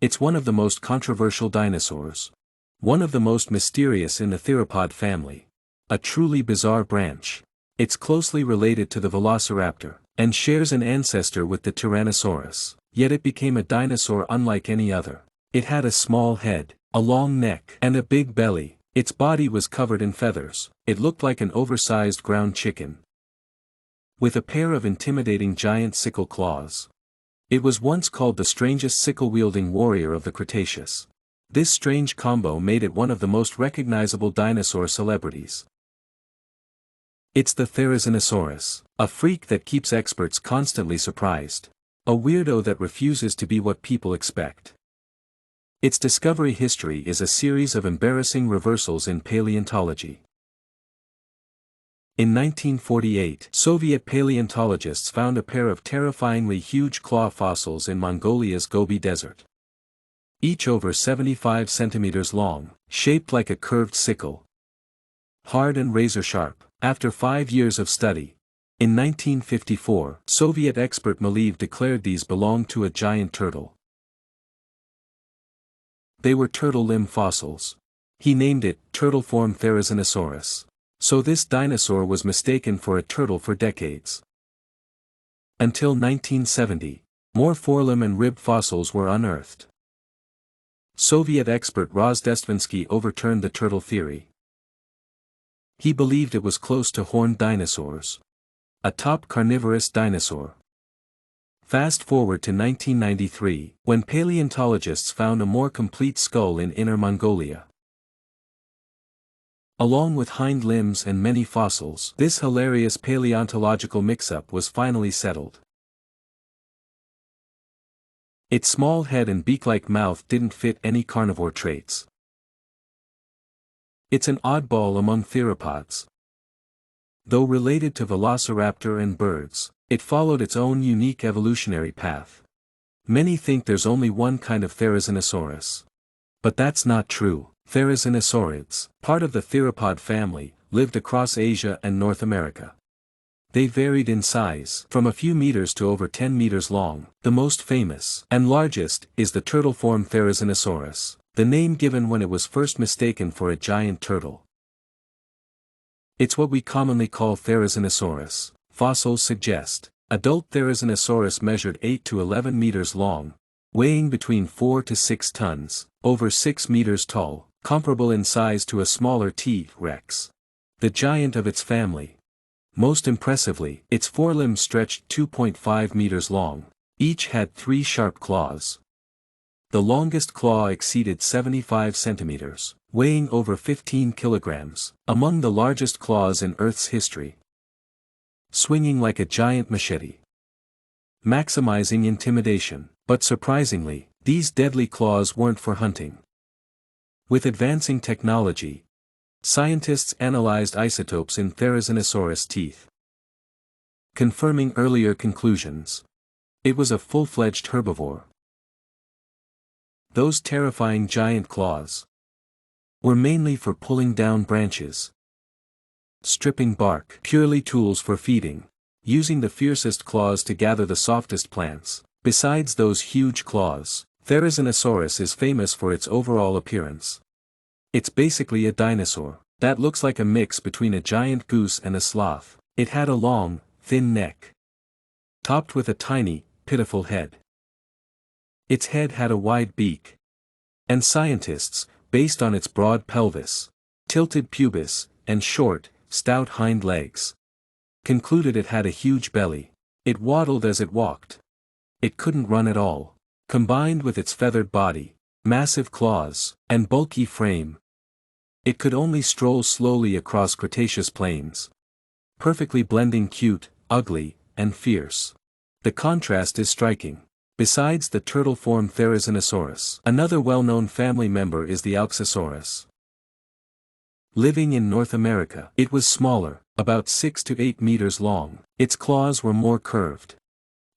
It's one of the most controversial dinosaurs. One of the most mysterious in the theropod family. A truly bizarre branch. It's closely related to the Velociraptor, and shares an ancestor with the Tyrannosaurus, yet it became a dinosaur unlike any other. It had a small head, a long neck, and a big belly. Its body was covered in feathers. It looked like an oversized ground chicken, with a pair of intimidating giant sickle claws. It was once called the strangest sickle-wielding warrior of the Cretaceous. This strange combo made it one of the most recognizable dinosaur celebrities. It's the Therizinosaurus, a freak that keeps experts constantly surprised. A weirdo that refuses to be what people expect. Its discovery history is a series of embarrassing reversals in paleontology. In 1948, Soviet paleontologists found a pair of terrifyingly huge claw fossils in Mongolia's Gobi Desert. Each over 75 centimeters long, shaped like a curved sickle. Hard and razor-sharp. After 5 years of study, in 1954, Soviet expert Maleev declared these belonged to a giant turtle. They were turtle limb fossils. He named it turtle-form Therizinosaurus. So this dinosaur was mistaken for a turtle for decades. Until 1970, more forelimb and rib fossils were unearthed. Soviet expert Rozdestvinsky overturned the turtle theory. He believed it was close to horned dinosaurs. A top carnivorous dinosaur. Fast forward to 1993, when paleontologists found a more complete skull in Inner Mongolia. Along with hind limbs and many fossils, this hilarious paleontological mix-up was finally settled. Its small head and beak-like mouth didn't fit any carnivore traits. It's an oddball among theropods. Though related to Velociraptor and birds, it followed its own unique evolutionary path. Many think there's only one kind of Therizinosaurus. But that's not true. Therizinosaurids, part of the theropod family, lived across Asia and North America. They varied in size, from a few meters to over 10 meters long. The most famous and largest is the turtle-form Therizinosaurus, the name given when it was first mistaken for a giant turtle. It's what we commonly call Therizinosaurus, fossils suggest. Adult Therizinosaurus measured 8 to 11 meters long, weighing between 4 to 6 tons, over 6 meters tall, comparable in size to a smaller T-Rex. The giant of its family. Most impressively, its forelimbs stretched 2.5 meters long. Each had 3 sharp claws. The longest claw exceeded 75 centimeters, weighing over 15 kilograms, among the largest claws in Earth's history. Swinging like a giant machete. Maximizing intimidation, but surprisingly, these deadly claws weren't for hunting. With advancing technology, scientists analyzed isotopes in Therizinosaurus teeth, confirming earlier conclusions. It was a full-fledged herbivore. Those terrifying giant claws were mainly for pulling down branches, stripping bark, purely tools for feeding, using the fiercest claws to gather the softest plants. Besides those huge claws, Therizinosaurus is famous for its overall appearance. It's basically a dinosaur that looks like a mix between a giant goose and a sloth. It had a long, thin neck, topped with a tiny, pitiful head. Its head had a wide beak. And scientists, based on its broad pelvis, tilted pubis, and short, stout hind legs, concluded it had a huge belly. It waddled as it walked. It couldn't run at all. Combined with its feathered body, massive claws, and bulky frame, it could only stroll slowly across Cretaceous plains, perfectly blending cute, ugly, and fierce. The contrast is striking. Besides the turtle-form Therizinosaurus, another well-known family member is the Alxosaurus. Living in North America, it was smaller, about 6 to 8 meters long. Its claws were more curved.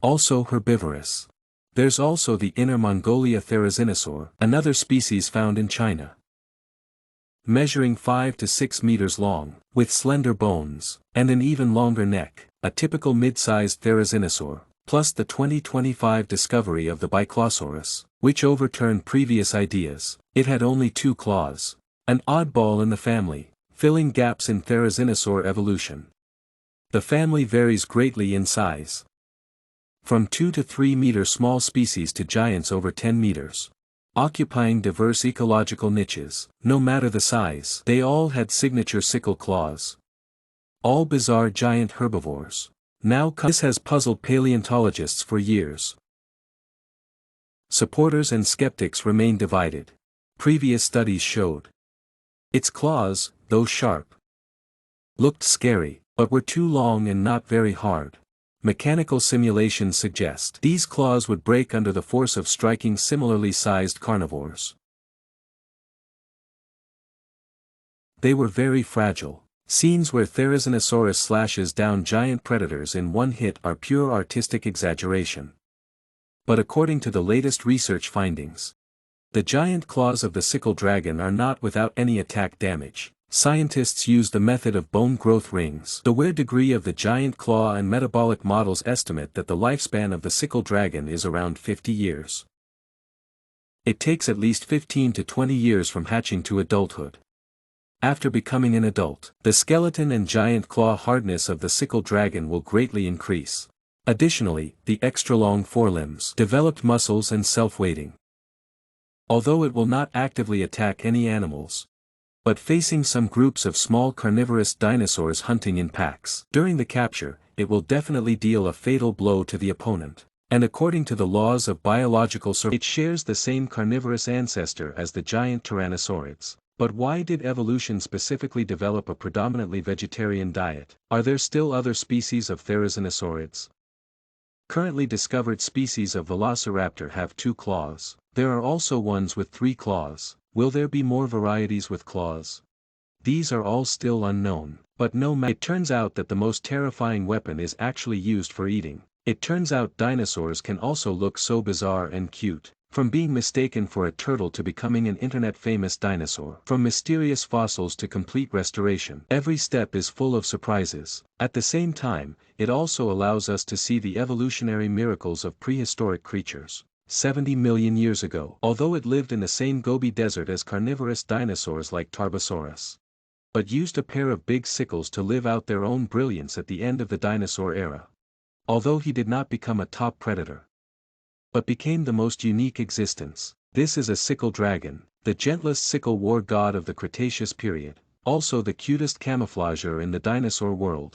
Also herbivorous. There's also the Inner Mongolia Therizinosaur, another species found in China. Measuring 5 to 6 meters long, with slender bones, and an even longer neck, a typical mid-sized Therizinosaur. plus the 2025 discovery of the Biclosaurus, which overturned previous ideas. It had only 2 claws. An oddball in the family, filling gaps in Therizinosaur evolution. The family varies greatly in size. From 2 to 3 meter small species to giants over 10 meters. Occupying diverse ecological niches, no matter the size. They all had signature sickle claws. All bizarre giant herbivores. This has puzzled paleontologists for years. Supporters and skeptics remain divided. Previous studies showed its claws, though sharp, looked scary, but were too long and not very hard. Mechanical simulations suggest these claws would break under the force of striking similarly sized carnivores. They were very fragile. Scenes where Therizinosaurus slashes down giant predators in one hit are pure artistic exaggeration. But according to the latest research findings, the giant claws of the sickle dragon are not without any attack damage. Scientists use the method of bone growth rings. The wear degree of the giant claw and metabolic models estimate that the lifespan of the sickle dragon is around 50 years. It takes at least 15 to 20 years from hatching to adulthood. After becoming an adult, the skeleton and giant claw hardness of the sickle dragon will greatly increase. Additionally, the extra-long forelimbs, developed muscles and self-weighting. Although it will not actively attack any animals, but facing some groups of small carnivorous dinosaurs hunting in packs. During the capture, it will definitely deal a fatal blow to the opponent. And according to the laws of biological survival, it shares the same carnivorous ancestor as the giant Tyrannosaurids. But why did evolution specifically develop a predominantly vegetarian diet? Are there still other species of Therizinosaurids? Currently discovered species of Velociraptor have 2 claws. There are also ones with 3 claws. Will there be more varieties with claws? These are all still unknown, but it turns out that the most terrifying weapon is actually used for eating. It turns out dinosaurs can also look so bizarre and cute. From being mistaken for a turtle to becoming an internet-famous dinosaur. From mysterious fossils to complete restoration. Every step is full of surprises. At the same time, it also allows us to see the evolutionary miracles of prehistoric creatures. 70 million years ago. Although it lived in the same Gobi Desert as carnivorous dinosaurs like Tarbosaurus, but used a pair of big sickles to live out their own brilliance at the end of the dinosaur era. Although he did not become a top predator, but became the most unique existence. This is a sickle dragon, the gentlest sickle war god of the Cretaceous period, also the cutest camouflager in the dinosaur world.